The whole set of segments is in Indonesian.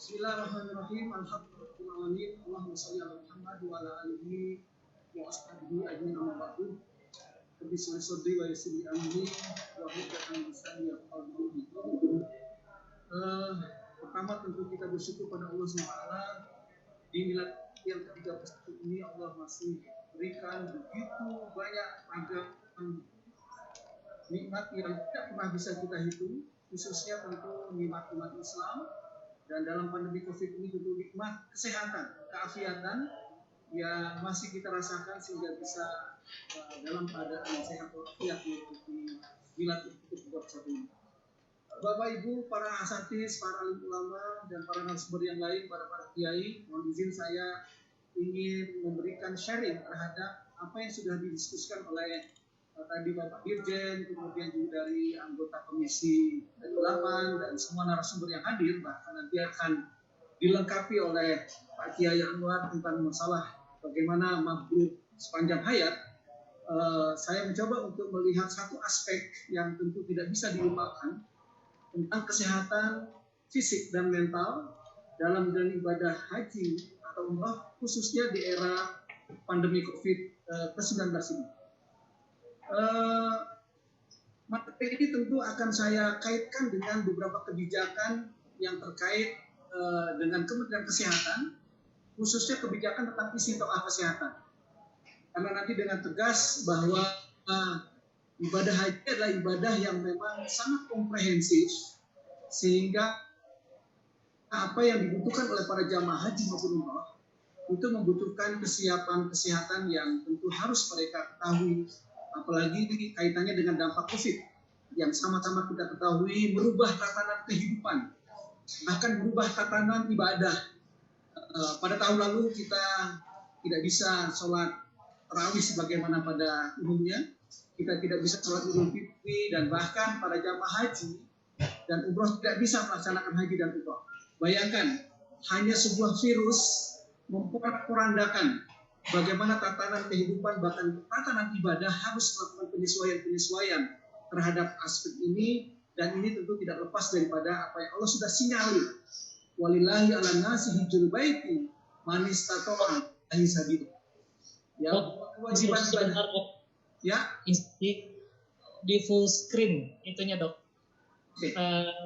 Bismillahirrahmanirrahim. Alhamdulillahirrahmanirrahim. Allahumma shalli ala Muhammad wa ala alihi wa ashabihi ajmain amma ba'du. Rabbi shrah li sadri wa yassir li amri wa hlul 'uqdatam min lisani yafqahu qawli. Pertama tentu kita bersyukur pada Allah SWT di milad yang ke-31 ini Allah masih berikan begitu banyak ragam nikmat yang tidak pernah bisa kita hitung, khususnya tentu nikmat umat Islam. Dan dalam pandemi COVID ini tentu nikmat kesehatan, keafiatan yang masih kita rasakan sehingga bisa dalam keadaan sehat walafiat mengikuti milad ke-31 ini. Bapak Ibu, para asatidz, para alim ulama, dan para narasumber yang lain, para kiai, mohon izin saya ingin memberikan sharing terhadap apa yang sudah didiskusikan oleh tadi Bapak Dirjen, kemudian juga dari anggota Komisi 8 dan semua narasumber yang hadir, bahkan nanti akan dilengkapi oleh Pak Kiai Anwar tentang masalah bagaimana mabrur sepanjang hayat. Saya mencoba untuk melihat satu aspek yang tentu tidak bisa dilupakan tentang kesehatan fisik dan mental dalam menjalani ibadah haji atau umrah, khususnya di era pandemi COVID-19 ini. Materi ini tentu akan saya kaitkan dengan beberapa kebijakan yang terkait dengan Kementerian Kesehatan, khususnya kebijakan tentang istiqomah kesehatan. Karena nanti dengan tegas bahwa ibadah haji adalah ibadah yang memang sangat komprehensif, sehingga apa yang dibutuhkan oleh para jamaah haji maupun umrah itu membutuhkan kesiapan kesehatan yang tentu harus mereka ketahui. Apalagi kaitannya dengan dampak COVID yang sama-sama kita ketahui merubah tatanan kehidupan, bahkan merubah tatanan ibadah. Pada tahun lalu kita tidak bisa sholat tarawih sebagaimana pada umumnya, kita tidak bisa sholat Idul Fitri, dan bahkan para jamaah haji dan umroh tidak bisa melaksanakan haji dan umroh. Bayangkan, hanya sebuah virus memporak-porandakan bagaimana tatanan kehidupan, bahkan tatanan ibadah harus melakukan penyesuaian-penyesuaian terhadap aspek ini, dan ini tentu tidak lepas daripada apa yang Allah sudah sinyalir. Walillahi ala nasi hijjul baiti man istata'a ilaihi sabila. Ya, kewajiban ibadah. Ya, di full screen itunya, Dok. Okay.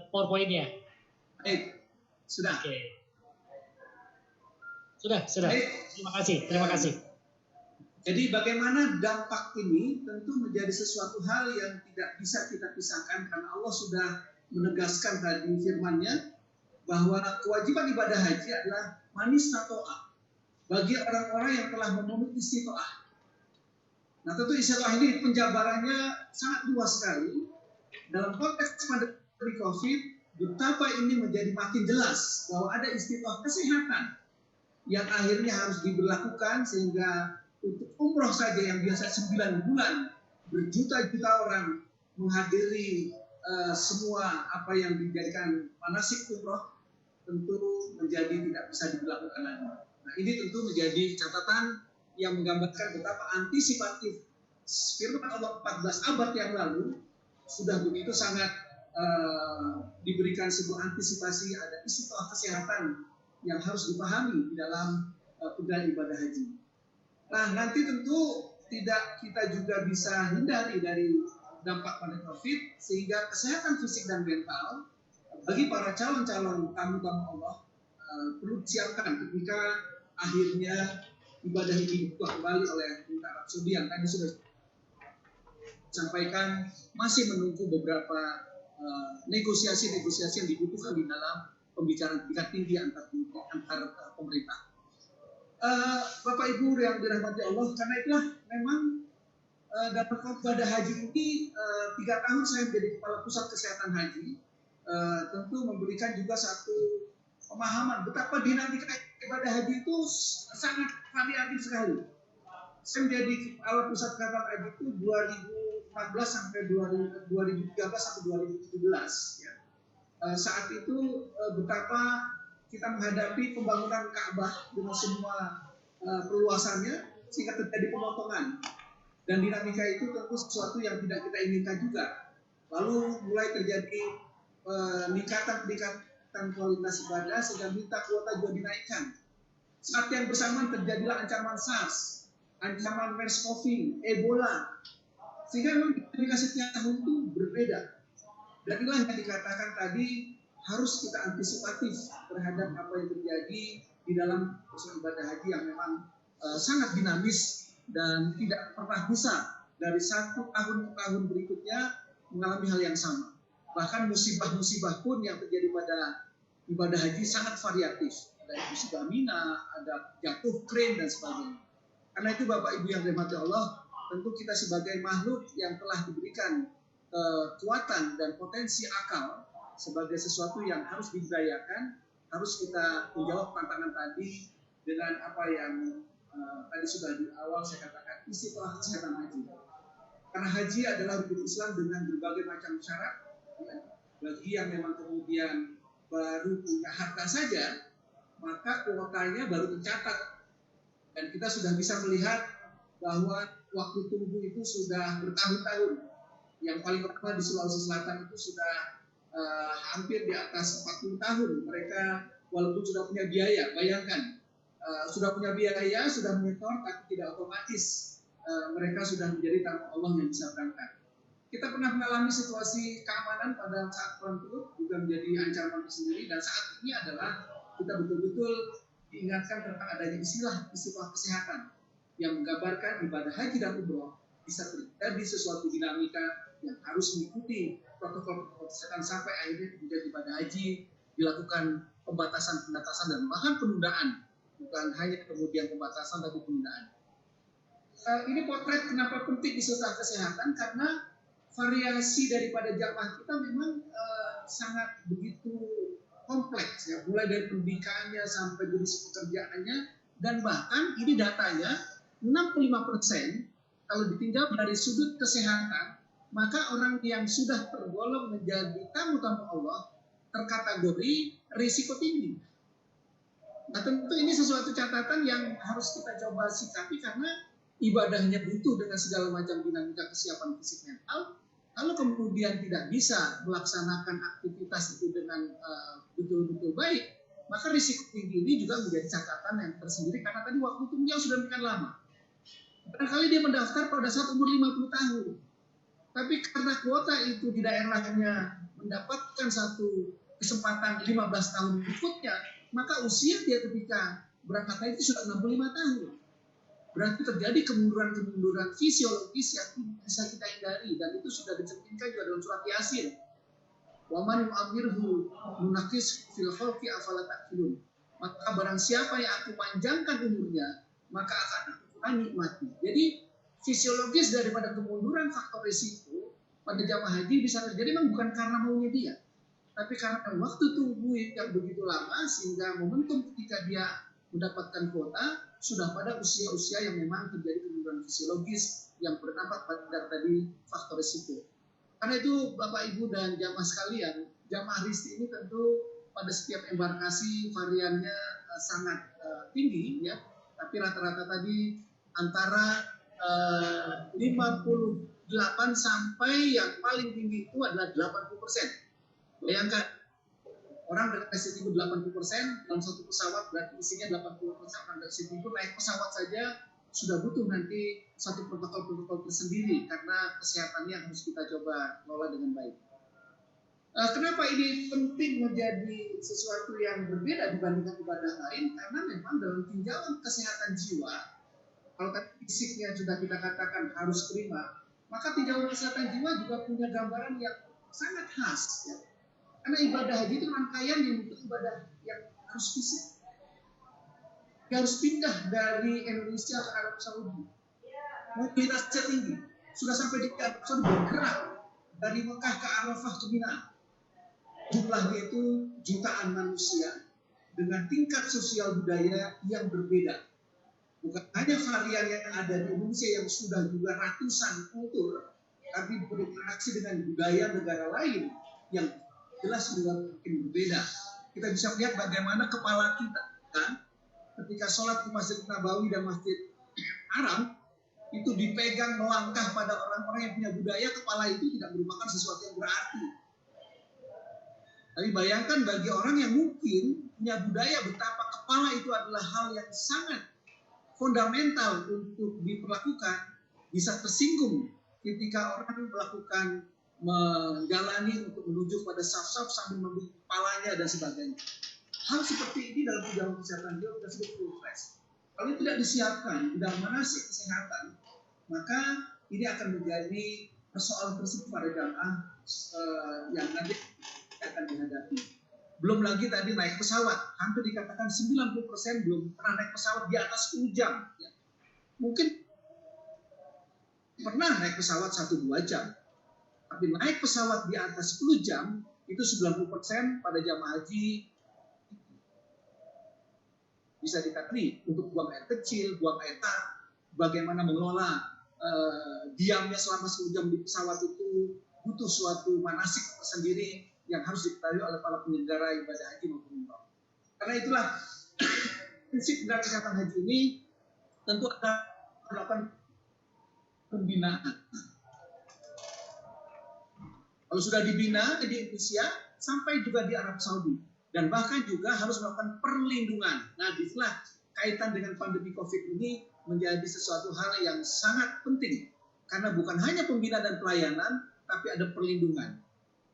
PowerPoint-nya. Baik. Sudah. Okay. Sudah. Terima kasih. Jadi bagaimana dampak ini tentu menjadi sesuatu hal yang tidak bisa kita pisahkan, karena Allah sudah menegaskan tadi firman-Nya bahwa kewajiban ibadah haji adalah manis tatoa bagi orang-orang yang telah memenuhi istitoah. Nah, tentu istilah ini penjabarannya sangat luas sekali. Dalam konteks pandemi COVID, betapa ini menjadi makin jelas bahwa ada istitoah kesehatan yang akhirnya harus diberlakukan, sehingga untuk umroh saja yang biasa 9 bulan berjuta-juta orang menghadiri semua apa yang dijadikan manasik umroh tentu menjadi tidak bisa diberlakukan lagi. Nah, ini tentu menjadi catatan yang menggambarkan betapa antisipatif firman Allah 14 abad yang lalu sudah begitu sangat diberikan sebuah antisipasi, ada istiqomah kesehatan yang harus dipahami di dalam penyelenggaraan ibadah haji. Nah, nanti tentu tidak kita juga bisa hindari dari dampak pandemi COVID, sehingga kesehatan fisik dan mental bagi para calon-calon tamu-tamu Allah perlu disiapkan ketika akhirnya ibadah ini dibuka kembali oleh pemerintah Arab Saudi yang tadi sudah disampaikan, masih menunggu beberapa negosiasi-negosiasi yang dibutuhkan di dalam pembicaraan tingkat tinggi antar pemerintah. Bapak Ibu yang dirahmati Allah, karena itulah memang dalam ibadah haji ini 3 tahun saya menjadi kepala pusat kesehatan haji, tentu memberikan juga satu pemahaman betapa dinamika ibadah haji itu sangat variatif sekali. Saya menjadi kepala pusat kesehatan haji itu 2014 sampai 2013 sampai 2017 ya. Saat itu betapa kita menghadapi pembangunan Ka'bah dengan semua perluasannya, sehingga terjadi pemotongan, dan dinamika itu tentu sesuatu yang tidak kita inginkan juga. Lalu mulai terjadi peningkatan meningkatkan kualitas ibadah sehingga minta kuota juga dinaikkan. Saat yang bersamaan terjadilah ancaman SARS, ancaman MERS-CoV, Ebola, sehingga memang dinamika setiap tahun itu berbeda. Dan inilah yang dikatakan tadi, harus kita antisipatif terhadap apa yang terjadi di dalam proses ibadah haji yang memang sangat dinamis dan tidak pernah bisa dari satu tahun ke tahun berikutnya mengalami hal yang sama. Bahkan musibah-musibah pun yang terjadi pada ibadah haji sangat variatif. Ada musibah Mina, ada jatuh kren dan sebagainya. Karena itu Bapak Ibu yang dirahmati Allah, tentu kita sebagai makhluk yang telah diberikan kekuatan dan potensi akal sebagai sesuatu yang harus dibudayakan, harus kita menjawab tantangan tadi dengan apa yang tadi sudah di awal saya katakan, istilah kesehatan haji. Karena haji adalah rukun Islam dengan berbagai macam syarat. Ya. Bagi yang memang kemudian baru punya harta saja, maka kuotanya baru tercatat. Dan kita sudah bisa melihat bahwa waktu tunggu itu sudah bertahun-tahun. Yang paling lama di Sulawesi Selatan itu sudah hampir di atas 40 tahun. Mereka walaupun sudah punya biaya, bayangkan, sudah punya biaya, sudah menyetor, tapi tidak otomatis mereka sudah menjadi tamu Allah yang bisa berangkat. Kita pernah mengalami situasi keamanan pada saat perang Uhud juga menjadi ancaman tersendiri, dan saat ini adalah kita betul-betul diingatkan tentang adanya istilah kesehatan yang menggambarkan ibadah haji dan umroh bisa terjadi sesuatu dinamika yang harus mengikuti protokol kesehatan sampai akhirnya kemudian ibadah haji dilakukan pembatasan dan bahkan penundaan, bukan hanya kemudian pembatasan tapi penundaan. Ini potret kenapa penting istilah kesehatan, karena variasi daripada jamaah kita memang sangat begitu kompleks ya, mulai dari pendidikannya sampai jenis pekerjaannya, dan bahkan ini datanya 65% kalau ditinjau dari sudut kesehatan, maka orang yang sudah tergolong menjadi tamu-tamu Allah terkategori risiko tinggi. Nah tentu ini sesuatu catatan yang harus kita coba sikapi, karena ibadahnya butuh dengan segala macam dinamika kesiapan fisik mental. Kalau kemudian tidak bisa melaksanakan aktivitas itu dengan betul-betul baik, maka risiko tinggi ini juga menjadi catatan yang tersendiri, karena tadi waktu tunggunya sudah demikian lama. Barangkali dia mendaftar pada saat umur 50 tahun. Tapi karena kuota itu di daerahnya mendapatkan satu kesempatan 15 tahun berikutnya, maka usia dia ketika berangkat haji sudah 65 tahun. Berarti terjadi kemunduran-kemunduran fisiologis yang bisa kita hindari, dan itu sudah dicerminkan juga dalam surat Yasin. Wa man yu'ammirhu nunaqis fil khalqi afala ta'qilun. Maka barang siapa yang aku panjangkan umurnya, maka akan nikmati. Jadi fisiologis daripada kemunduran faktor risiko pada jamaah haji bisa terjadi memang bukan karena maunya dia, tapi karena waktu tunggu yang begitu lama, sehingga momentum ketika dia mendapatkan kuota sudah pada usia-usia yang memang terjadi kemunduran fisiologis yang berdampak pada tadi faktor risiko. Karena itu Bapak Ibu dan jamaah sekalian, jamaah Risti ini tentu pada setiap embarkasi variannya sangat tinggi ya, tapi rata-rata tadi antara 58 sampai yang paling tinggi itu adalah 80%. Bayangkan, orang dari SCTV 80% dalam satu pesawat, berarti isinya 80% orang dari SCTV. Naik pesawat saja sudah butuh nanti satu protokol-protokol tersendiri, karena kesehatannya harus kita coba kelola dengan baik. Kenapa ini penting menjadi sesuatu yang berbeda dibandingkan ibadah lain? Karena memang dalam tinjauan kesehatan jiwa, kalau fisiknya sudah kita katakan harus prima, maka tinjauan kesehatan jiwa juga punya gambaran yang sangat khas. Ya. Karena ibadah haji itu rangkaian yang untuk ibadah yang harus fisik. Dia harus pindah dari Indonesia ke Arab Saudi. Mobilitasnya tinggi. Sudah sampai di Arab Saudi, bergerak dari Mekah ke Arafah ke Mina. Jumlahnya itu jutaan manusia dengan tingkat sosial budaya yang berbeda. Bukan hanya varian yang ada di Indonesia yang sudah juga ratusan kultur, tapi berinteraksi dengan budaya negara lain yang jelas juga mungkin berbeda. Kita bisa melihat bagaimana kepala kita ketika sholat di Masjid Nabawi dan Masjid Haram itu dipegang melangkah pada orang-orang yang punya budaya, kepala itu tidak merupakan sesuatu yang berarti. Tapi bayangkan bagi orang yang mungkin punya budaya betapa kepala itu adalah hal yang sangat fundamental untuk diperlakukan, bisa tersinggung ketika orang melakukan menjalani untuk menuju pada saf-saf sambil membungkuk kepalanya dan sebagainya. Hal seperti ini dalam perjalanan kesehatan dia sudah sebut full stress. Kalau tidak disiapkan di dalam manasik kesehatan, maka ini akan menjadi persoalan tersebut pada jamaah yang nanti akan dihadapi. Belum lagi tadi naik pesawat, hampir dikatakan 90% belum pernah naik pesawat di atas 10 jam. Ya. Mungkin pernah naik pesawat 1-2 jam, tapi naik pesawat di atas 10 jam, itu 90% pada jamaah haji bisa dikatakan untuk buang air kecil, buang air tar, bagaimana mengelola diamnya selama 10 jam di pesawat itu butuh suatu manasik tersendiri yang harus diketahui oleh para penyelenggara ibadah haji maupun umrah. Karena itulah prinsip dalam kesehatan haji ini tentu akan melakukan pembinaan. Kalau sudah dibina di Indonesia sampai juga di Arab Saudi dan bahkan juga harus melakukan perlindungan. Nah, disitulah kaitan dengan pandemi COVID ini menjadi sesuatu hal yang sangat penting karena bukan hanya pembinaan dan pelayanan, tapi ada perlindungan.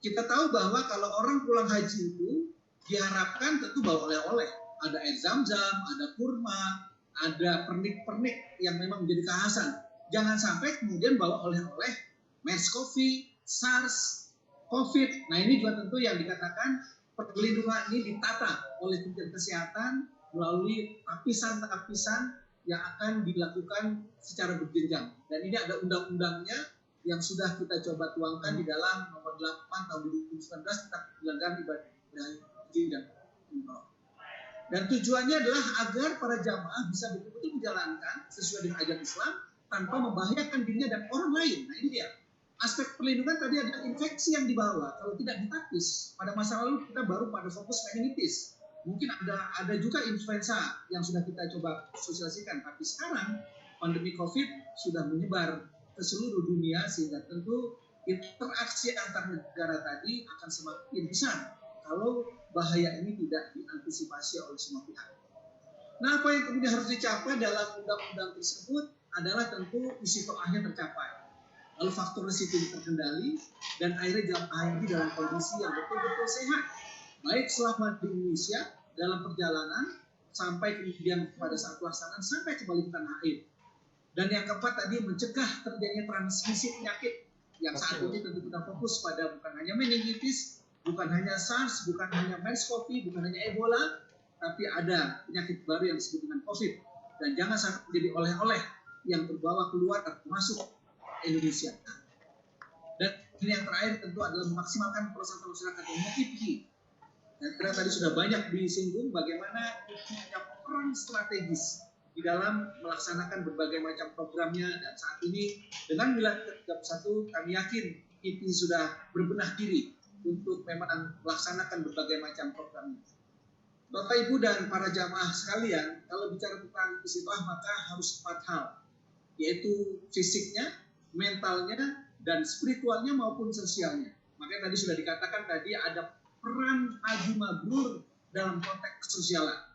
Kita tahu bahwa kalau orang pulang haji itu diharapkan tentu bawa oleh-oleh. Ada air zam-zam, ada kurma, ada pernik-pernik yang memang menjadi kekhasan. Jangan sampai kemudian bawa oleh-oleh MERS-CoV, SARS, COVID. Nah ini juga tentu yang dikatakan perlindungan ini ditata oleh Kementerian Kesehatan melalui lapisan-lapisan yang akan dilakukan secara berjenjang. Dan ini ada undang-undangnya yang sudah kita coba tuangkan di dalam nomor 8 tahun 2019 tentang penyelenggaraan ibadah haji dan umrah. Dan tujuannya adalah agar para jamaah bisa betul-betul menjalankan sesuai dengan ajaran Islam tanpa membahayakan dirinya dan orang lain. Nah ini dia. Aspek perlindungan tadi ada infeksi yang dibawa. Kalau tidak ditapis, pada masa lalu kita baru pada fokus meningitis. Mungkin ada juga influenza yang sudah kita coba sosialisasikan. Tapi sekarang pandemi COVID sudah menyebar ke seluruh dunia sehingga tentu interaksi antar negara tadi akan semakin besar kalau bahaya ini tidak diantisipasi oleh semua pihak. Nah, apa yang kemudian harus dicapai dalam undang-undang tersebut adalah tentu isi toahnya tercapai. Lalu faktor risiko terkendali dan akhirnya jamaah haji dalam kondisi yang betul-betul sehat. Baik selama di Indonesia dalam perjalanan sampai kemudian pada saat pelaksanaan sampai kembali ke tanah air. Dan yang keempat tadi mencegah terjadinya transmisi penyakit yang saat ini tentu kita fokus pada bukan hanya meningitis, bukan hanya SARS, bukan hanya MERS-CoV, bukan hanya Ebola, tapi ada penyakit baru yang disebut dengan COVID. Dan jangan sampai menjadi oleh-oleh yang terbawa keluar atau masuk Indonesia. Dan ini yang terakhir tentu adalah memaksimalkan peran masyarakat yang memiliki. Dan karena tadi sudah banyak disinggung bagaimana punya peran strategis di dalam melaksanakan berbagai macam programnya, dan saat ini dengan Milad ke-31 kami yakin IPI sudah berbenah diri untuk memang melaksanakan berbagai macam programnya. Bapak Ibu dan para jamaah sekalian, kalau bicara tentang istiqomah maka harus 4 hal, yaitu fisiknya, mentalnya, dan spiritualnya maupun sosialnya. Makanya tadi sudah dikatakan tadi ada peran haji mabrur dalam konteks kesosialan.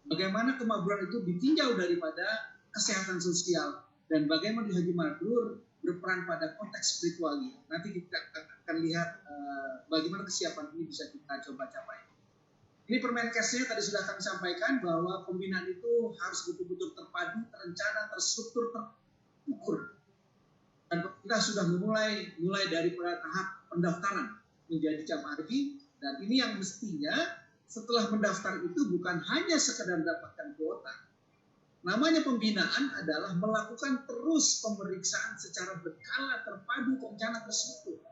Bagaimana kemakmuran itu ditinjau daripada kesehatan sosial dan bagaimana di haji mabrur berperan pada konteks spiritualnya. Nanti kita akan lihat bagaimana kesiapan ini bisa kita coba capai. Ini Permenkesnya tadi sudah kami sampaikan bahwa pembinaan itu harus betul-betul terpadu, terencana, terstruktur, terukur. Dan kita sudah mulai dari tahap pendaftaran menjadi jamaah haji, dan ini yang mestinya setelah mendaftar itu bukan hanya sekedar mendapatkan kuota. Namanya pembinaan adalah melakukan terus pemeriksaan secara berkala, terpadu, terencana, terstruktur.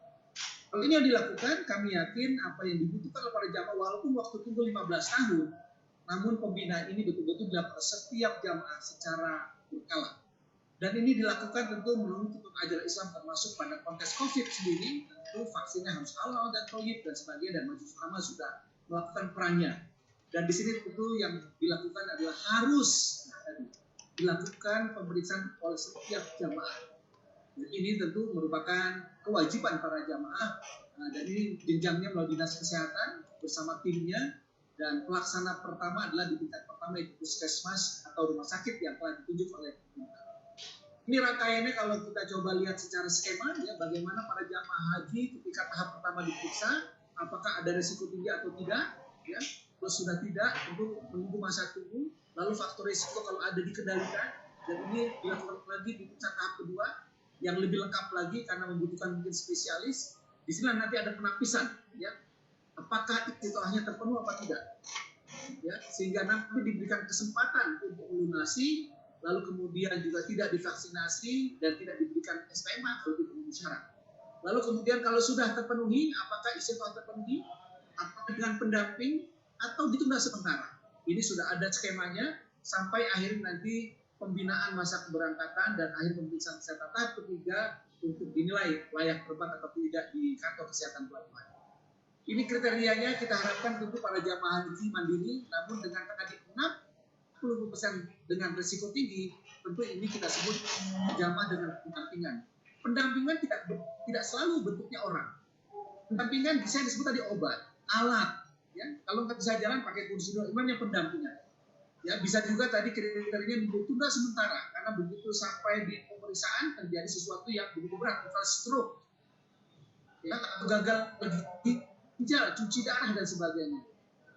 Kalau ini yang dilakukan, kami yakin apa yang dibutuhkan oleh para jamaah walaupun waktu tunggu 15 tahun, namun pembinaan ini betul-betul dilakukan setiap jamaah secara berkala. Dan ini dilakukan tentu menurut ajaran Islam termasuk pada konteks COVID sendiri, tentu vaksinnya harus halal dan thayyib dan sebagainya, dan Majelis Ulama sudah melakukan perannya. Dan di sini tentu yang dilakukan adalah harus dilakukan pemeriksaan oleh setiap jamaah. Dan ini tentu merupakan kewajiban para jamaah, dan ini jenjangnya melalui Dinas Kesehatan, bersama timnya, dan pelaksana pertama adalah di tingkat pertama itu puskesmas atau rumah sakit yang telah ditunjuk oleh pemerintah. Ini rangkaiannya kalau kita coba lihat secara skema ya, bagaimana para jamaah haji ketika tahap pertama diperiksa apakah ada risiko tinggi atau tidak ya. Kalau sudah tidak, tentu menunggu masa tunggu, lalu faktor risiko kalau ada dikendalikan, dan ini dilakukan lagi di tahap kedua yang lebih lengkap lagi karena membutuhkan mungkin spesialis. Di sini nanti ada penapisan ya, apakah istilahnya terpenuhi apa tidak ya, sehingga nanti diberikan kesempatan untuk melunasi, lalu kemudian juga tidak divaksinasi dan tidak diberikan SPMA kalau tidak memenuhi syarat. Lalu kemudian kalau sudah terpenuhi, apakah istilah terpenuhi, apakah dengan pendamping atau ditunda sementara. Ini sudah ada skemanya sampai akhir nanti pembinaan masa keberangkatan dan akhir pemeriksaan kesehatan tahap ketiga untuk dinilai layak terbang atau tidak di kantor kesehatan pelabuhan. Ini kriterianya kita harapkan tentu para jamaah haji mandiri, namun dengan tadi 60% dengan risiko tinggi, tentu ini kita sebut jamaah dengan pendampingan. Pendampingan tidak selalu bentuknya orang. Pendampingan bisa disebut tadi obat, alat. Ya, kalau nggak bisa jalan pakai kursi roda, yang pendampingan. Ya, bisa juga tadi kriterianya ditunda sementara karena begitu sampai di pemeriksaan terjadi sesuatu yang begitu berat, misalnya stroke, ya, atau gagal ginjal, cuci darah dan sebagainya.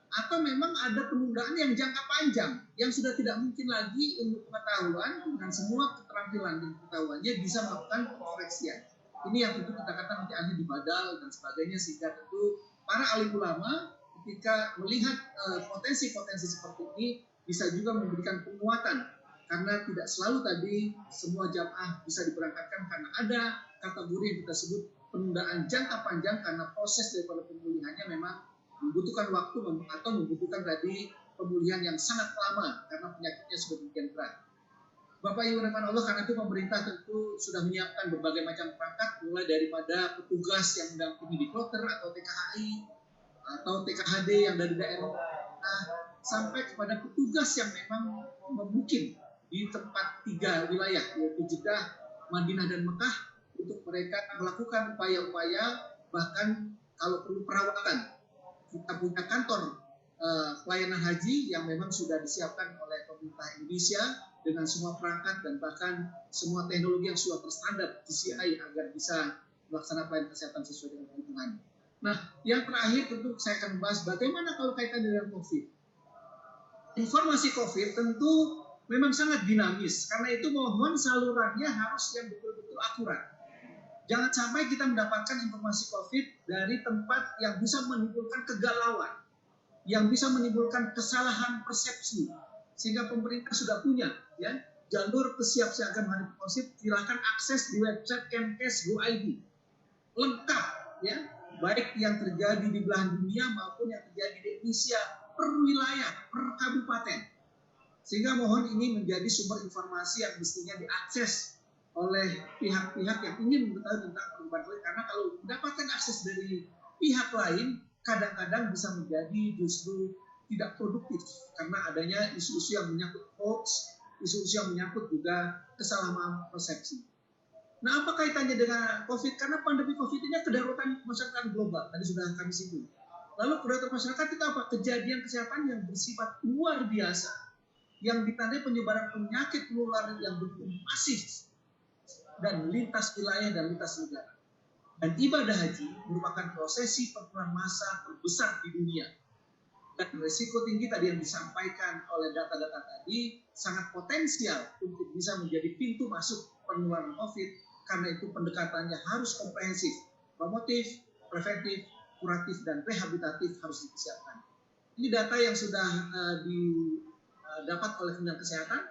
Atau memang ada penundaan yang jangka panjang yang sudah tidak mungkin lagi ilmu pengetahuan dan semua keterampilan dan pengetahuannya bisa melakukan koreksian. Ini yang tentu kita katakan nanti ahli di badal dan sebagainya, sehingga tentu para alim ulama ketika melihat potensi-potensi seperti ini bisa juga memberikan penguatan karena tidak selalu tadi semua jamaah bisa diberangkatkan karena ada kategori yang kita sebut penundaan jangka panjang karena proses daripada pemulihannya memang membutuhkan waktu atau membutuhkan tadi pemulihan yang sangat lama karena penyakitnya sudah demikian berat. Bapak Ibu dan Allah, karena itu pemerintah tentu sudah menyiapkan berbagai macam perangkat, mulai daripada petugas yang mendampingi di kloter atau TKHI atau TKHD yang dari daerah, sampai kepada petugas yang memang memungkin di tempat 3 wilayah yaitu Jeddah, Madinah dan Mekah untuk mereka melakukan upaya-upaya, bahkan kalau perlu perawatan. Kita punya kantor pelayanan haji yang memang sudah disiapkan oleh pemerintah Indonesia dengan semua perangkat dan bahkan semua teknologi yang sudah berstandar GCI agar bisa melaksanakan pelayanan kesehatan sesuai dengan kebutuhan. Nah, yang terakhir tentu saya akan membahas bagaimana kalau kaitan dengan COVID. Informasi COVID tentu memang sangat dinamis, karena itu mohon salurannya harus yang betul-betul akurat. Jangan sampai kita mendapatkan informasi COVID dari tempat yang bisa menimbulkan kegalauan, yang bisa menimbulkan kesalahan persepsi, sehingga pemerintah sudah punya ya jalur kesiapsiagaan menghadapi COVID. Silakan akses di website Kemkes.go.id, lengkap ya, baik yang terjadi di belahan dunia maupun yang terjadi di Indonesia per wilayah, per kabupaten. Sehingga mohon ini menjadi sumber informasi yang mestinya diakses oleh pihak-pihak yang ingin mengetahui tentang perubahan COVID. Karena kalau mendapatkan akses dari pihak lain, kadang-kadang bisa menjadi justru tidak produktif karena adanya isu-isu yang menyangkut hoax, isu-isu yang menyangkut juga kesalahan persepsi. Nah, apa kaitannya dengan COVID? Karena pandemi COVID ini kedaruratan masyarakat global, tadi sudah kami singgung. Lalu kedaruratan masyarakat itu apa? Kejadian kesehatan yang bersifat luar biasa, yang ditandai penyebaran penyakit menular yang begitu masif dan lintas wilayah dan lintas negara. Dan ibadah haji merupakan prosesi perpuluhan massa terbesar di dunia. Dan risiko tinggi tadi yang disampaikan oleh data-data tadi sangat potensial untuk bisa menjadi pintu masuk penularan COVID. Karena itu pendekatannya harus komprehensif, promotif, preventif, kuratif, dan rehabilitatif harus disiapkan. Ini data yang sudah didapat oleh Kementerian Kesehatan,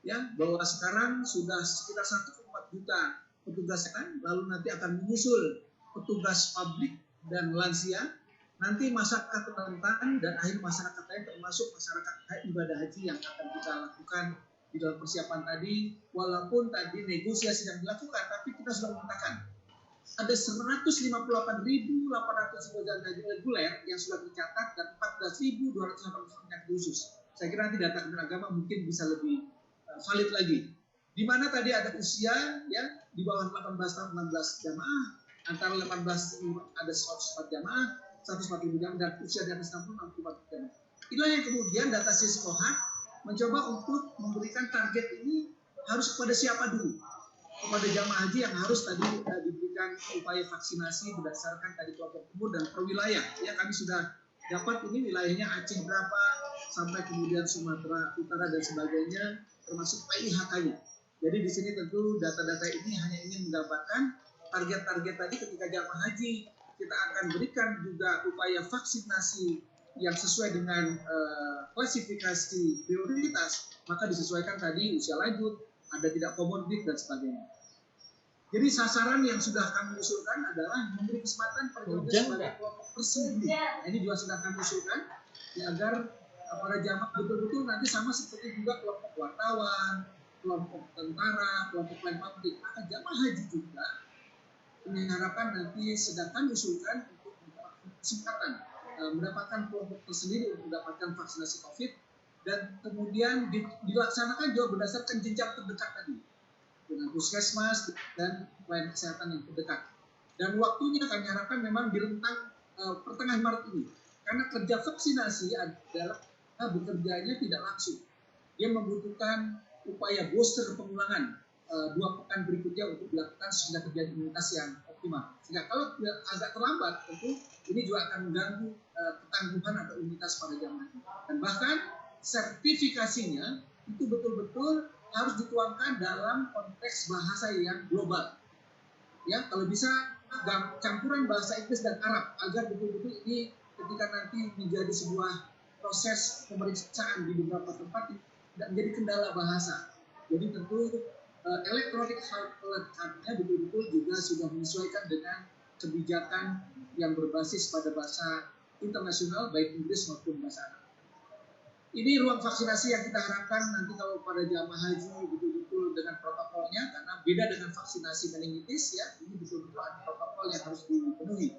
ya, bahwa sekarang sudah sekitar 1,4 juta petugas kesehatan, lalu nanti akan menyusul petugas publik dan lansia, nanti masyarakat rentan dan akhir masyarakat lain termasuk masyarakat ibadah haji yang akan kita lakukan di dalam persiapan tadi. Walaupun tadi negosiasi yang dilakukan, tapi kita sudah mengatakan ada 158.800 pekerjaan haji reguler yang sudah tercatat dan 14.280 penyakit khusus. Saya kira nanti data Kementerian Agama mungkin bisa lebih valid lagi. Di mana tadi ada usia ya di bawah 18 tahun 16 jamaah, antara 18 ada 104 jamaah, 140 jam dan usia di atas 60 jam. Inilah yang kemudian data Siskohat mencoba untuk memberikan target ini harus kepada siapa dulu, kepada jamaah haji yang harus tadi diberikan upaya vaksinasi berdasarkan tadi kelompok umur dan per wilayah. Ya, kami sudah dapat ini wilayahnya Aceh berapa sampai kemudian Sumatera Utara dan sebagainya, termasuk PIHK-nya. Jadi di sini tentu data-data ini hanya ingin menggambarkan target-target tadi ketika jamaah haji kita akan berikan juga upaya vaksinasi yang sesuai dengan klasifikasi prioritas, maka disesuaikan tadi usia lanjut, ada tidak komorbid dan sebagainya. Jadi sasaran yang sudah kami usulkan adalah memberi kesempatan perjalanan sebagai kelompok tersendiri. Nah, ini juga sudah kami usulkan ya, agar para jamaah betul-betul nanti sama seperti juga kelompok wartawan, kelompok tentara, kelompok lain publik. Maka jamaah haji juga ini harapan nanti sedang kami usulkan untuk kesempatan mendapatkan kelompok tersendiri untuk mendapatkan vaksinasi COVID dan kemudian dilaksanakan juga berdasarkan jenjang terdekat tadi dengan puskesmas dan pelayanan kesehatan yang terdekat. Dan waktunya kami harapkan memang di rentang pertengahan Maret ini, karena kerja vaksinasi adalah bekerjanya tidak langsung. Dia membutuhkan upaya booster pengulangan 2 pekan berikutnya untuk dilakukan sehingga terjadi imunitas yang optimal. Sehingga kalau agak terlambat, tentu ini juga akan mengganggu ketangguhan atau imunitas pada jamaah. Dan bahkan sertifikasinya itu betul-betul harus dituangkan dalam konteks bahasa yang global. Ya, kalau bisa campuran bahasa Inggris dan Arab agar betul-betul ini ketika nanti menjadi sebuah proses pemeriksaan di beberapa tempat tidak menjadi kendala bahasa. Jadi tentu electronic health card-nya betul-betul juga sudah menyesuaikan dengan kebijakan yang berbasis pada bahasa internasional baik Inggris maupun bahasa Arab. Ini ruang vaksinasi yang kita harapkan nanti kalau pada jamaah haji betul-betul dengan protokolnya, karena beda dengan vaksinasi meningitis ya, ini betul-betul ada protokol yang harus dipenuhi.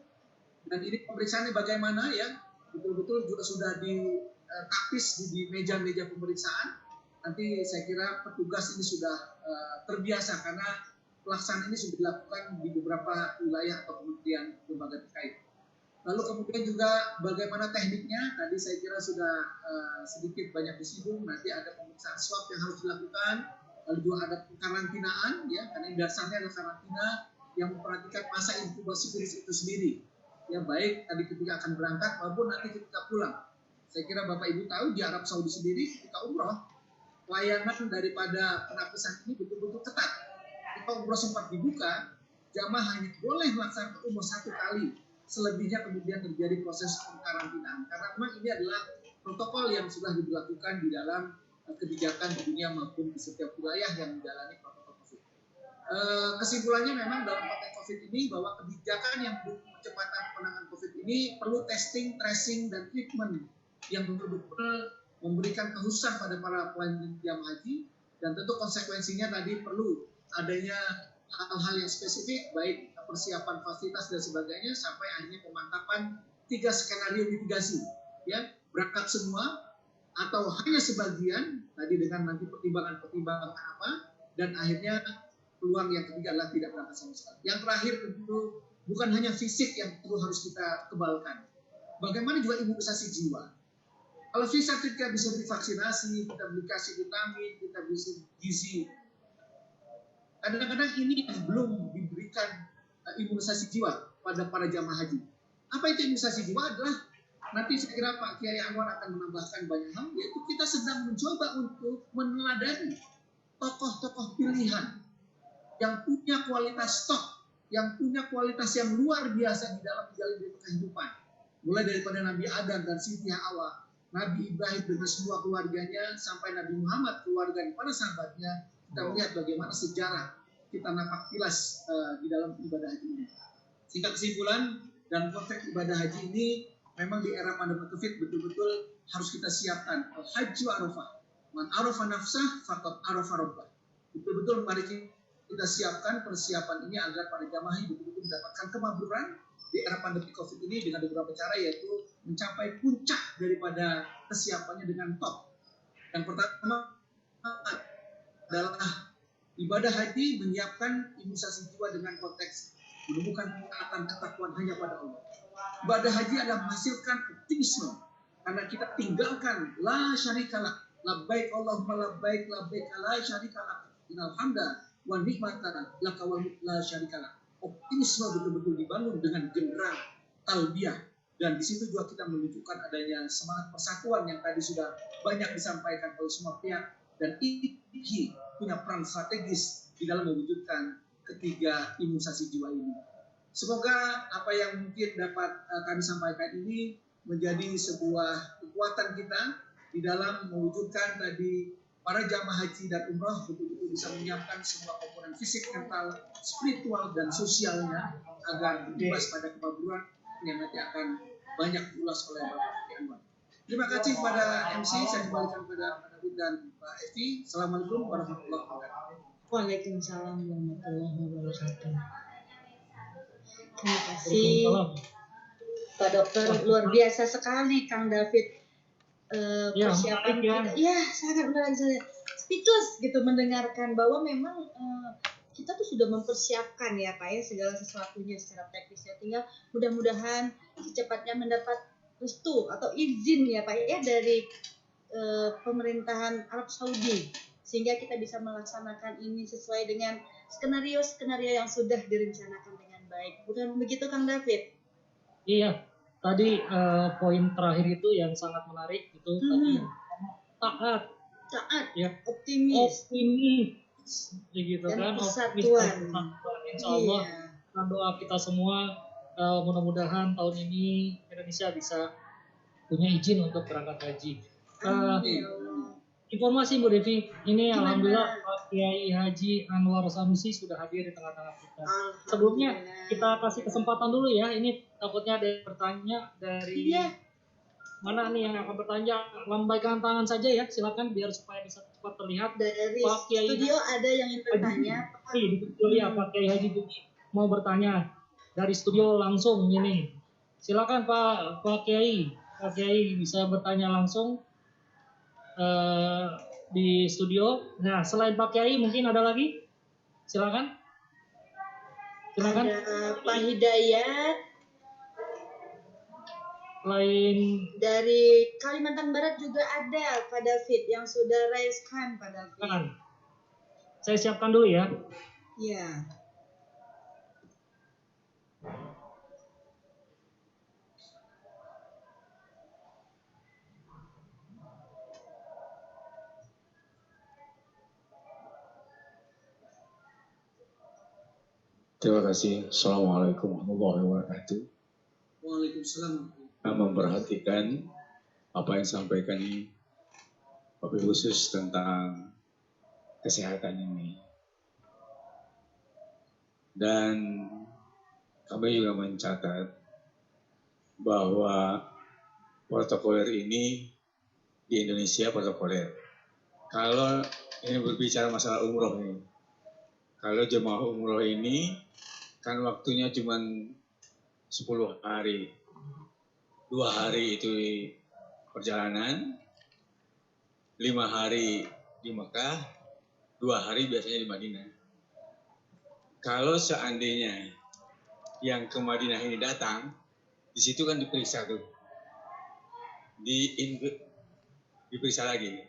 Dan ini pemeriksaannya bagaimana ya, betul-betul juga sudah ditapis di meja-meja pemeriksaan. Nanti saya kira petugas ini sudah terbiasa karena pelaksanaan ini sudah dilakukan di beberapa wilayah atau kementerian lembaga terkait. Lalu kemudian juga bagaimana tekniknya, tadi saya kira sudah sedikit banyak disinggung, nanti ada pemeriksaan swab yang harus dilakukan, lalu juga ada karantinaan, ya, karena dasarnya adalah karantina yang memperhatikan masa inkubasi virus itu sendiri. Ya, baik tadi ketika akan berangkat maupun nanti ketika pulang. Saya kira Bapak Ibu tahu di Arab Saudi sendiri ketika umroh, layanan daripada penapisan ini betul-betul ketat. Ketika umroh sempat dibuka, jamaah hanya boleh melaksanakan umroh 1 kali. Selebihnya kemudian terjadi proses karantinaan. Karena memang ini adalah protokol yang sudah diberlakukan di dalam kebijakan di dunia maupun di setiap wilayah yang menjalani protokol COVID. Kesimpulannya memang dalam konteks COVID ini bahwa kebijakan yang mendukung percepatan penanganan COVID ini perlu testing, tracing, dan treatment yang betul-betul memberikan kehususan pada para pelayan jamaah haji, dan tentu konsekuensinya tadi perlu adanya hal-hal yang spesifik, baik persiapan fasilitas dan sebagainya, sampai akhirnya pemantapan 3 skenario mitigasi, ya, berangkat semua atau hanya sebagian tadi dengan nanti pertimbangan apa, dan akhirnya peluang yang ketiga adalah tidak berangkat sama sekali. Yang terakhir tentu bukan hanya fisik yang perlu harus kita kebalkan, bagaimana juga imunisasi jiwa. Kalau fisik kita bisa divaksinasi, kita dikasih vitamin, kita bisa gizi. Kadang-kadang ini belum diberikan imunisasi jiwa pada para jamaah haji. Apa itu imunisasi jiwa? Adalah nanti saya kira Pak Kiai Anwar akan menambahkan banyak hal, yaitu kita sedang mencoba untuk meneladani tokoh-tokoh pilihan yang punya kualitas stok, yang punya kualitas yang luar biasa di dalam menjalani kehidupan. Mulai daripada Nabi Adam dan Siti Hawa, Nabi Ibrahim dengan semua keluarganya, sampai Nabi Muhammad keluarga dan para sahabatnya. Kita melihat bagaimana sejarah kita napak tilas di dalam ibadah haji ini. Sehingga kesimpulan dan konteks ibadah haji ini memang di era pandemi COVID betul-betul harus kita siapkan. Al-Hajju Arafah. Man arafa nafsah faqad arafa rabbah. Betul-betul mari kita siapkan persiapan ini agar para jamaah betul-betul mendapatkan kemakmuran di era pandemi COVID ini dengan beberapa cara, yaitu mencapai puncak daripada kesiapannya dengan top. Yang pertama adalah ibadah haji menyiapkan imunisasi jiwa dengan konteks menemukan ketaatan ketakwaan hanya pada Allah. Ibadah haji adalah menghasilkan optimisme karena kita tinggalkan la syarikalah, labbaik Allahumma labbaik, labbaik la syarikalah, innal hamda wa ni'mata laka wal mulk la syarikalah. Optimisme betul-betul dibangun dengan genderang talbiyah, dan di situ juga kita menunjukkan adanya semangat persatuan yang tadi sudah banyak disampaikan oleh semua pihak, dan IPI punya peran strategis di dalam mewujudkan ketiga imunisasi jiwa ini. Semoga apa yang mungkin dapat kami sampaikan ini menjadi sebuah kekuatan kita di dalam mewujudkan tadi para jamaah haji dan umroh betul-betul bisa menyiapkan semua komponen fisik, mental, spiritual, dan sosialnya agar bebas pada kebaburan yang nanti akan banyak diulas oleh Bapak Anwar. Terima kasih kepada MC, saya kembalikan kepada Pak David dan Pak Evi. Assalamualaikum warahmatullahi wabarakatuh. Waalaikumsalam warahmatullahi wabarakatuh. Terima kasih Pak Dokter, luar biasa sekali Kang David. Persiapan kita, ya sangat menarik, saya speechless gitu mendengarkan bahwa memang kita tuh sudah mempersiapkan ya Pak ya segala sesuatunya secara teknisnya, tinggal mudah-mudahan secepatnya mendapat restu atau izin ya Pak ya dari pemerintahan Arab Saudi sehingga kita bisa melaksanakan ini sesuai dengan skenario yang sudah direncanakan dengan baik. Bukan begitu Kang David? Iya. Tadi poin terakhir itu yang sangat menarik itu tadi taat ya, optimis begitu kan, persatuan. Insya Allah doa kita semua mudah-mudahan tahun ini Indonesia bisa punya izin untuk berangkat haji. Informasi Bu Devi, ini alhamdulillah Pak Kiai Haji Anwar Sanusi sudah hadir di tengah-tengah kita. Sebelumnya kita kasih kesempatan dulu ya, ini takutnya ada yang bertanya dari mana nih yang akan bertanya, lambaikan tangan saja ya, silakan biar supaya bisa cepat terlihat. Dari Pak Kiai studio ada yang ingin bertanya. Di studio ya, Pak Kiai Haji mau bertanya dari studio langsung ini. Silakan Pak Kiai bisa bertanya langsung. Di studio. Nah, selain Pak Kiai mungkin ada lagi? Silakan. Ada Pak Hidayat. Lain dari Kalimantan Barat juga ada Pak David yang sudah raise hand Pak David. Saya siapkan dulu ya. Iya. Terima kasih. Assalamualaikum warahmatullahi wabarakatuh. Waalaikumsalam. Memperhatikan apa yang disampaikan ini, tapi khusus tentang kesehatan ini. Dan kami juga mencatat bahwa protokoler ini di Indonesia protokoler. Kalau ini berbicara masalah umroh ini, kalau jemaah umroh ini kan waktunya cuma 10 hari. 2 hari itu perjalanan, 5 hari di Mekah, 2 hari biasanya di Madinah. Kalau seandainya yang ke Madinah ini datang, di situ kan diperiksa tuh. Diperiksa lagi.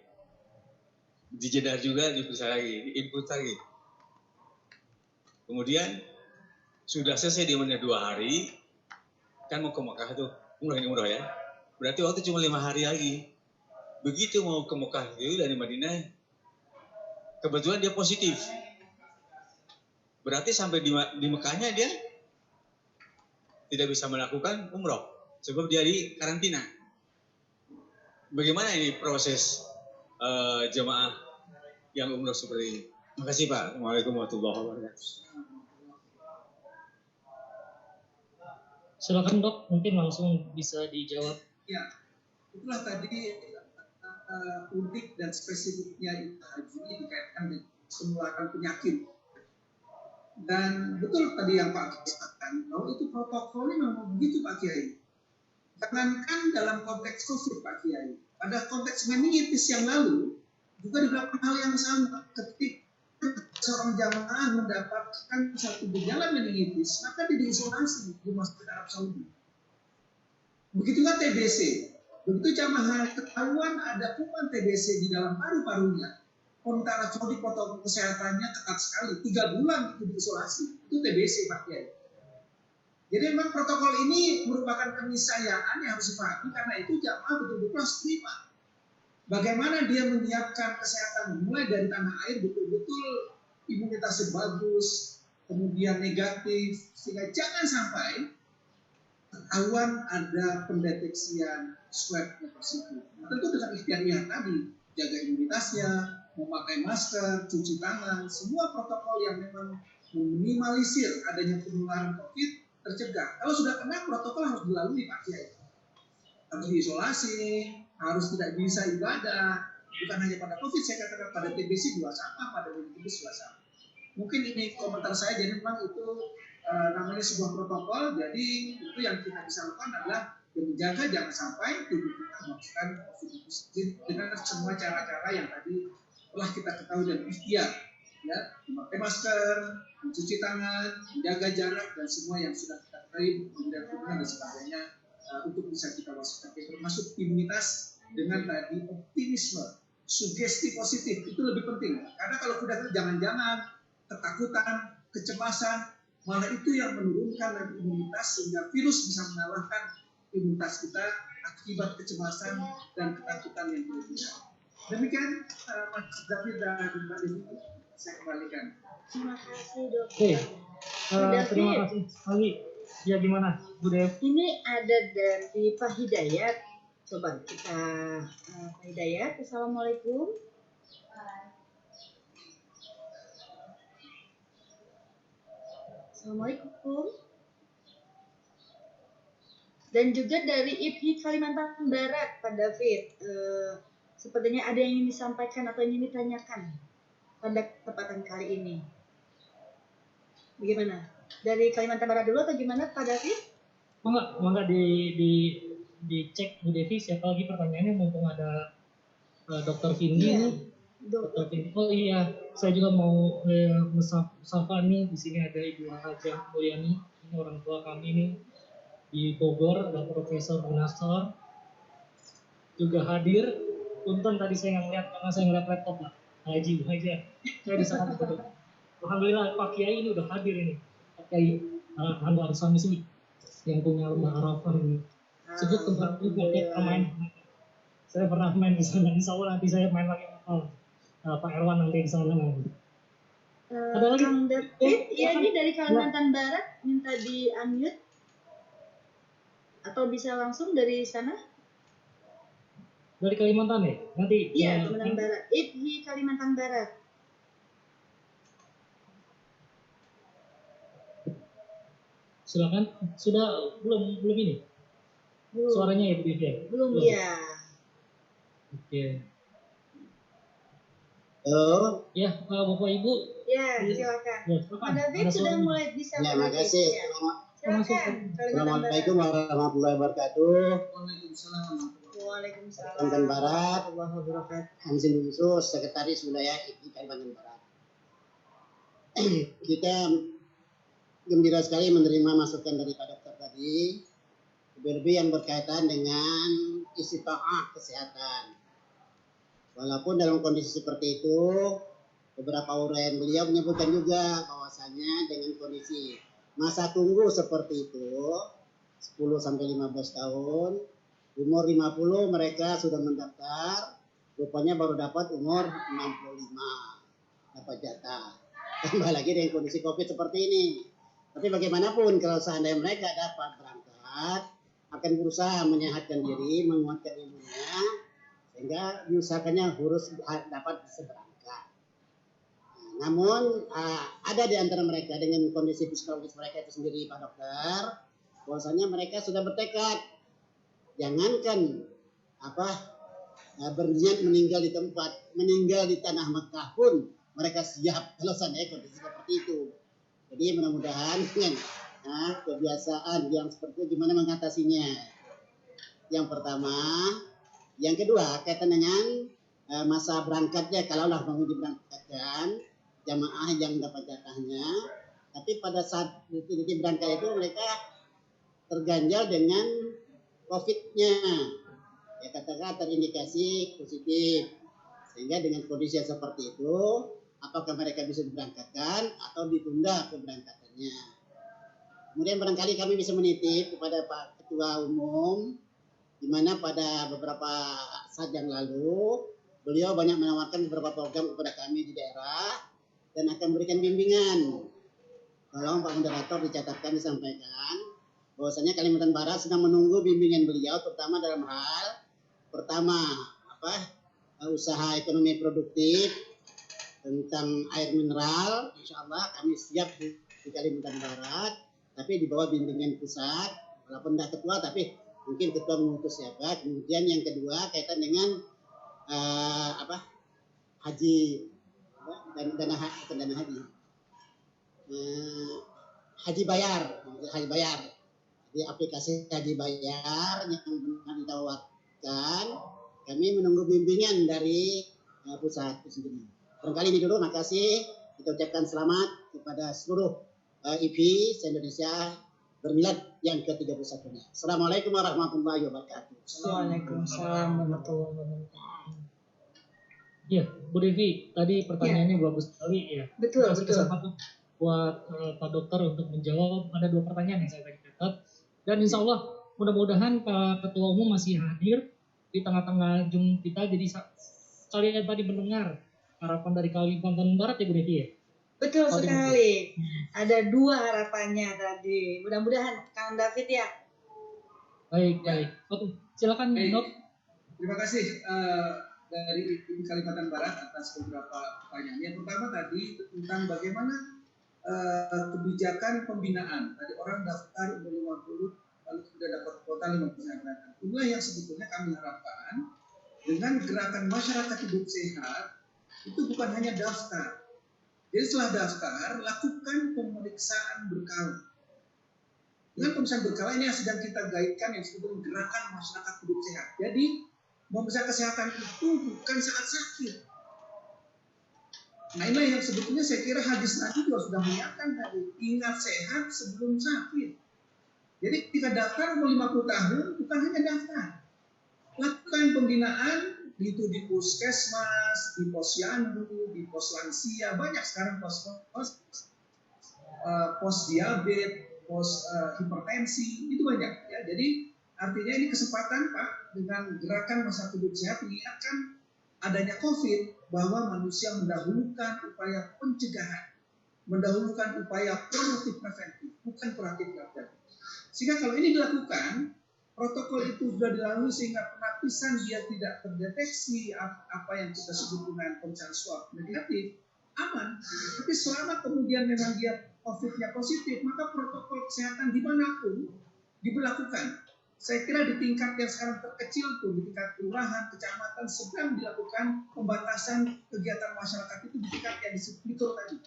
Di Jeddah juga diperiksa lagi, diinput lagi. Kemudian sudah selesai di Madinah 2 hari, kan mau ke Mekah tuh, umroh ya. Berarti waktu cuma 5 hari lagi. Begitu mau ke Mekah itu dari Madinah, kebetulan dia positif. Berarti sampai di Mekahnya dia tidak bisa melakukan umroh, sebab dia di karantina. Bagaimana ini proses jemaah yang umroh seperti ini? Terima kasih Pak. Assalamualaikum warahmatullahi wabarakatuh. Silakan Dok, mungkin langsung bisa dijawab. Ya, itulah tadi unik dan spesifiknya haji ini dikaitkan dengan penularan penyakit. Dan betul tadi yang Pak Kiai katakan bahwa itu protokolnya memang begitu Pak Kiai. Jangankan dalam konteks COVID Pak Kiai, pada konteks meningitis yang lalu juga dilakukan hal yang sama. Ketika seorang jamaah mendapatkan satu gejala meningitis, maka dia diisolasi di Masjid Arab Saudi. Begitulah TBC. Begitu jamaah ketahuan ada kuman TBC di dalam paru-parunya, kontrak di protokol kesehatannya ketat sekali, 3 bulan itu diisolasi. Itu TBC Pak Kiai. Jadi memang protokol ini merupakan keniscayaan yang harus dipahami, karena itu jamaah betul-betul harus terima. Bagaimana dia menyiapkan kesehatan mulai dari tanah air betul-betul imunitasnya bagus, kemudian negatif, sehingga jangan sampai ketahuan ada pendeteksian swab positif. Tentu dengan ikhtiar tadi, jaga imunitasnya, memakai masker, cuci tangan, semua protokol yang memang meminimalisir adanya penularan COVID tercegah. Kalau sudah kena, protokol harus dilalui Pak Kiai. Harus diisolasi, harus tidak bisa ibadah. Bukan hanya pada COVID, saya katakan pada TBC juga sama, pada meningitis juga sama. Mungkin ini komentar saya, jadi memang itu namanya sebuah protokol. Jadi itu yang kita bisa lakukan adalah menjaga jangan sampai tubuh kita melakukan COVID dengan semua cara-cara yang tadi telah kita ketahui dan ikhtiar, ya, memakai masker, mencuci tangan, menjaga jarak, dan semua yang sudah kita ketahui, kemudian dan sebagainya untuk bisa kita waspadai, termasuk imunitas dengan tadi optimisme, sugesti positif itu lebih penting. Karena kalau sudah jangan-jangan ketakutan, kecemasan, malah itu yang menurunkan imunitas sehingga virus bisa mengalahkan imunitas kita akibat kecemasan dan ketakutan yang berlebihan. Demikian Mas David dan Mbak Devi, saya kembalikan. Terima kasih Dok. Terima kasih sekali. Ya gimana Bu Dev? Ini ada dari Pak Hidayat. Coba kita Pak Hidayat. Assalamualaikum. Assalamualaikum. Dan juga dari IPI Kalimantan Barat, Pak David. Sepertinya ada yang ingin disampaikan atau ingin ditanyakan pada kesempatan kali ini. Bagaimana? Dari Kalimantan Barat dulu atau gimana, Pak David? Enggak dicek Bu Devi, siapa lagi pertanyaannya, mumpung ada Dr. Vindi. Iya. Dr. Vindi. Oh iya, saya juga mau sapa nih, di sini ada Ibu Hajah Mulyani, ini orang tua kami nih di Bogor, ada Profesor Munasor juga hadir. Punten tadi saya nggak ngeliat karena saya ngeliat laptop lah. Haji Bu Hajah, saya di sana betul. Alhamdulillah Pak Kiai ini udah hadir ini. Pak Kiai Anwar Samsi yang punya lembah Arafah ini. Sebut tempat itu kita main. Saya pernah main di sana. Insya Allah nanti saya main lagi Pak Erwan nanti di sana nanti. Ada lagi? Kang David, ya ini dari Kalimantan Barat, minta di unmute atau bisa langsung dari sana? Dari Kalimantan ya? Nanti. Iya, Kalimantan Barat. IPI Kalimantan Barat. Silakan. Sudah belum ini? Belum. Suaranya ya Bu Devi? Belum ya. Oke. Halo. Ya, Bapak Ibu. Ya, silakan. Ya, Pak David sudah mulai bisa. Ya, makasih. Silakan. Assalamualaikum warahmatullahi wabarakatuh. Waalaikumsalam. Kalimantan Barat. Warahmatullahi wabarakatuh. Hamzin Khusus, Sekretaris Wilayah IPI Kalimantan Barat. Kita gembira sekali menerima masukan dari Pak Dokter tadi, lebih yang berkaitan dengan istiqaah kesehatan. Walaupun dalam kondisi seperti itu, beberapa uraian beliau menyebutkan juga bahwasanya dengan kondisi masa tunggu seperti itu, 10-15 tahun, umur 50 mereka sudah mendaftar, rupanya baru dapat umur 65, dapat jatah. Tambah lagi dengan kondisi COVID seperti ini. Tapi bagaimanapun kalau seandainya mereka dapat berangkat, akan berusaha menyehatkan diri, menguatkan imunnya, sehingga diusahakannya harus dapat bisa berangkat. Namun ada di antara mereka dengan kondisi psikologis mereka itu sendiri Pak Dokter, bahwasanya mereka sudah bertekad, jangankan berniat meninggal di tempat, meninggal di tanah Mekah pun mereka siap kalau seandainya kondisi seperti itu. Jadi mudah-mudahan dengan kebiasaan yang seperti itu gimana mengatasinya. Yang pertama, yang kedua kaitan dengan masa berangkatnya, kalaulah mau diberangkatkan jamaah yang dapat jatahnya, tapi pada saat titik berangkat itu mereka terganjal dengan COVID-nya. Ya katakan terindikasi positif. Sehingga dengan kondisi yang seperti itu, apakah mereka bisa diberangkatkan atau ditunda keberangkatannya. Kemudian barangkali kami bisa menitip kepada Pak Ketua Umum, di mana pada beberapa saat yang lalu, beliau banyak menawarkan beberapa program kepada kami di daerah, dan akan memberikan bimbingan. Tolong Pak Moderator dicatatkan, disampaikan, bahwasanya Kalimantan Barat sedang menunggu bimbingan beliau, terutama dalam hal, pertama, usaha ekonomi produktif, tentang air mineral. Insya Allah kami siap di Kalimantan Barat, tapi di bawah bimbingan pusat, walaupun tidak ketua, tapi mungkin ketua mengutus siapa. Kemudian yang kedua kaitan dengan haji, dana haji, haji bayar. Jadi aplikasi haji bayar yang pernah ditawarkan, kami menunggu bimbingan dari pusat itu sendiri. Barangkali ini dulu, makasih. Kita ucapkan selamat kepada seluruh IPI se-Indonesia bermilad yang ke-31-nya. Assalamualaikum warahmatullahi wabarakatuh. Waalaikumsalam warahmatullahi wabarakatuh. Ya, Bu Devi, tadi pertanyaannya bagus sekali ya. Betul. Kesempatan buat Pak Dokter untuk menjawab. Ada 2 pertanyaan yang saya tadi catat. Dan insya Allah mudah-mudahan Pak Ketua Umum masih hadir di tengah-tengah Zoom kita. Jadi kalian tadi mendengar harapan dari Kalimantan Barat ya Bu Devi ya? Betul sekali. Ada 2 harapannya tadi. Mudah-mudahan Kang David ya. Baik. Oke, silakan Dok. Terima kasih dari Kalimantan Barat atas beberapa pertanyaan. Yang pertama tadi tentang bagaimana kebijakan pembinaan. Tadi orang daftar umur 50, lalu sudah dapat kuota 50%. Inilah yang sebetulnya kami harapkan dengan gerakan masyarakat hidup sehat, itu bukan hanya daftar. Jadi setelah daftar, lakukan pemeriksaan berkala. Dengan pemeriksaan berkala ini yang sedang kita gaitkan yang disebut gerakan masyarakat hidup sehat. Jadi pemeriksaan kesehatan itu bukan saat sakit. Nah inilah yang sebetulnya saya kira hadis Nabi juga sudah mengingatkan tadi, ingat sehat sebelum sakit. Jadi kita daftar umur 50 tahun bukan hanya daftar, lakukan pembinaan itu di puskesmas, di posyandu, di pos lansia, banyak sekarang pos diabetes, pos hipertensi, itu banyak ya. Jadi artinya ini kesempatan Pak dengan gerakan masyarakat hidup sehat mengingatkan adanya COVID bahwa manusia mendahulukan upaya pencegahan, mendahulukan upaya proaktif preventif, bukan proaktif preventif. Sehingga kalau ini dilakukan, protokol itu sudah dilalui sehingga penapisan dia tidak terdeteksi apa yang kita sebut dengan pemeriksaan swab negatif, aman. Tapi selama kemudian memang dia COVID-nya positif, maka protokol kesehatan dimanapun diberlakukan. Saya kira di tingkat yang sekarang terkecil pun, di tingkat kelurahan, kecamatan, sedang dilakukan pembatasan kegiatan masyarakat itu di tingkat yang disebut tadi.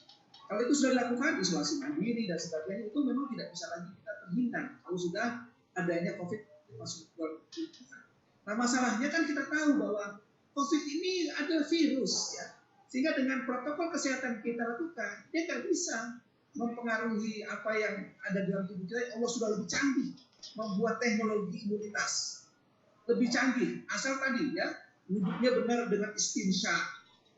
Kalau itu sudah dilakukan, isolasi mandiri dan sebagainya, itu memang tidak bisa lagi kita terhindar kalau sudah adanya COVID masuk ke lingkungan. Nah masalahnya kan kita tahu bahwa COVID ini adalah virus ya, sehingga dengan protokol kesehatan kita lakukan, dia nggak bisa mempengaruhi apa yang ada dalam tubuh kita. Allah sudah lebih canggih membuat teknologi imunitas lebih canggih, asal tadi ya wudhunya benar dengan istinsya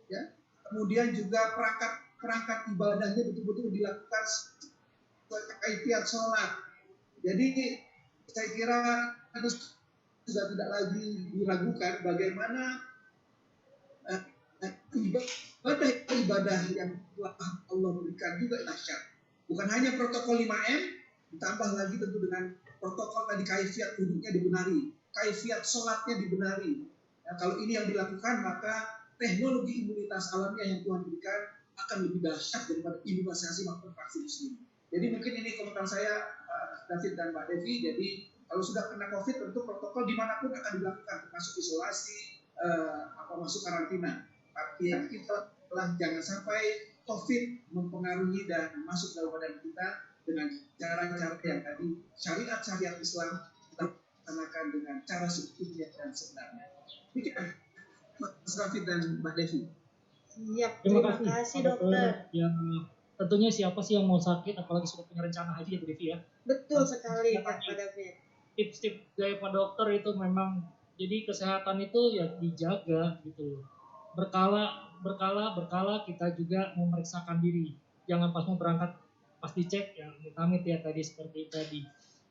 ya, kemudian juga perangkat ibadahnya betul-betul dilakukan kaifiyat sholat. Jadi saya kira harus sudah tidak lagi diragukan bagaimana ibadah yang telah Allah berikan juga dahsyat. Bukan hanya protokol 5M, ditambah lagi tentu dengan protokol tadi kaifiyat wudhunya dibenari, kaifiyat sholatnya dibenari. Nah, kalau ini yang dilakukan, maka teknologi imunitas alamiah yang Tuhan berikan akan lebih dahsyat daripada imunisasi maupun vaksin sendiri. Jadi mungkin ini komentar saya, David dan Mbak Devi. Jadi kalau sudah kena COVID, tentu protokol dimanapun akan dilakukan, termasuk isolasi, masuk karantina. Tapi yang kita telah jangan sampai COVID mempengaruhi dan masuk dalam badan kita dengan cara-cara yang tadi syariat Islam kita laksanakan dengan cara sebetulnya dan sebenarnya. Demikian Mas David dan Mbak Devi. Siap, terima kasih dokter. Yang tentunya siapa sih yang mau sakit apalagi sudah punya rencana haji ya Bu Devi ya. Betul sekali Pak David. tips-tips dari Pak Dokter itu memang jadi kesehatan itu ya dijaga gitu. Berkala kita juga memeriksakan diri. Jangan pas mau berangkat pasti cek ya, amit ya tadi seperti tadi.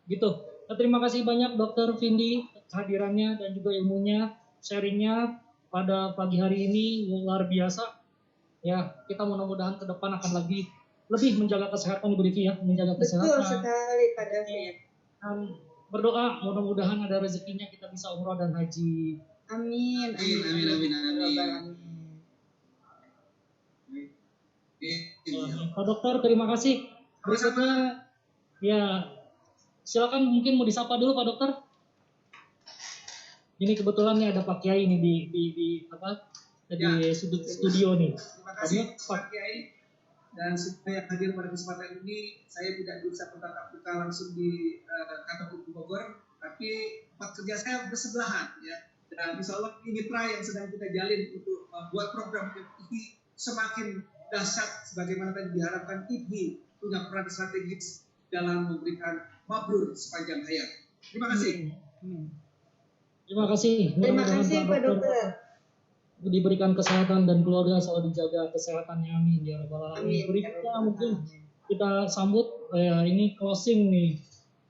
Gitu. Nah, terima kasih banyak Dokter Vindi kehadirannya dan juga ilmunya, sharingnya pada pagi hari ini luar biasa. Ya, kita mudah-mudahan ke depan akan lebih menjaga kesehatan Ibu Devi ya, menjaga kesehatan. Betul sekali Pak David. Berdoa mudah-mudahan ada rezekinya kita bisa umroh dan haji. Amin. Pak Dokter, terima kasih. Berikutnya, ya silakan mungkin mau disapa dulu Pak Dokter. Ini kebetulan nih ada Pak Kiai ini di sudut studio nih. Terima kasih Pak Kiai dan semua yang hadir pada kesempatan ini. Saya tidak bisa bertatap muka langsung di kantor Hukum Bogor, tapi tempat kerja saya bersebelahan ya. Dan insya Allah ini mitra yang sedang kita jalin untuk membuat program ini semakin dahsyat sebagaimana tadi diharapkan. IPI punya peran strategis dalam memberikan mabrur sepanjang hayat. Terima kasih. Terima kasih. Terima kasih Pak Dokter. Diberikan kesehatan dan keluarga selalu dijaga kesehatannya, amin ya rabbal alamin. Berikutnya mungkin kita sambut ini closing nih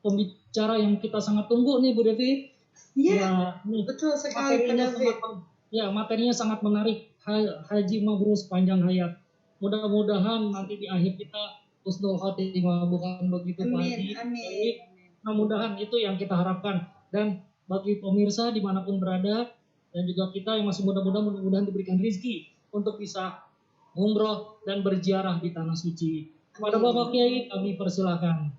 pembicara yang kita sangat tunggu nih Bu Devi. Iya. Ya, betul sekali Pak David. Materinya sangat menarik. Haji mabrur sepanjang hayat. Mudah-mudahan nanti di akhir kita husnul khotimah, bukan begitu Pak Haji. Amin. Mudah-mudahan itu yang kita harapkan. Dan bagi pemirsa dimanapun berada dan juga kita yang masih mudah-mudahan diberikan rezeki untuk bisa umroh dan berziarah di tanah suci. Kepada Bapak Kiai kami persilakan.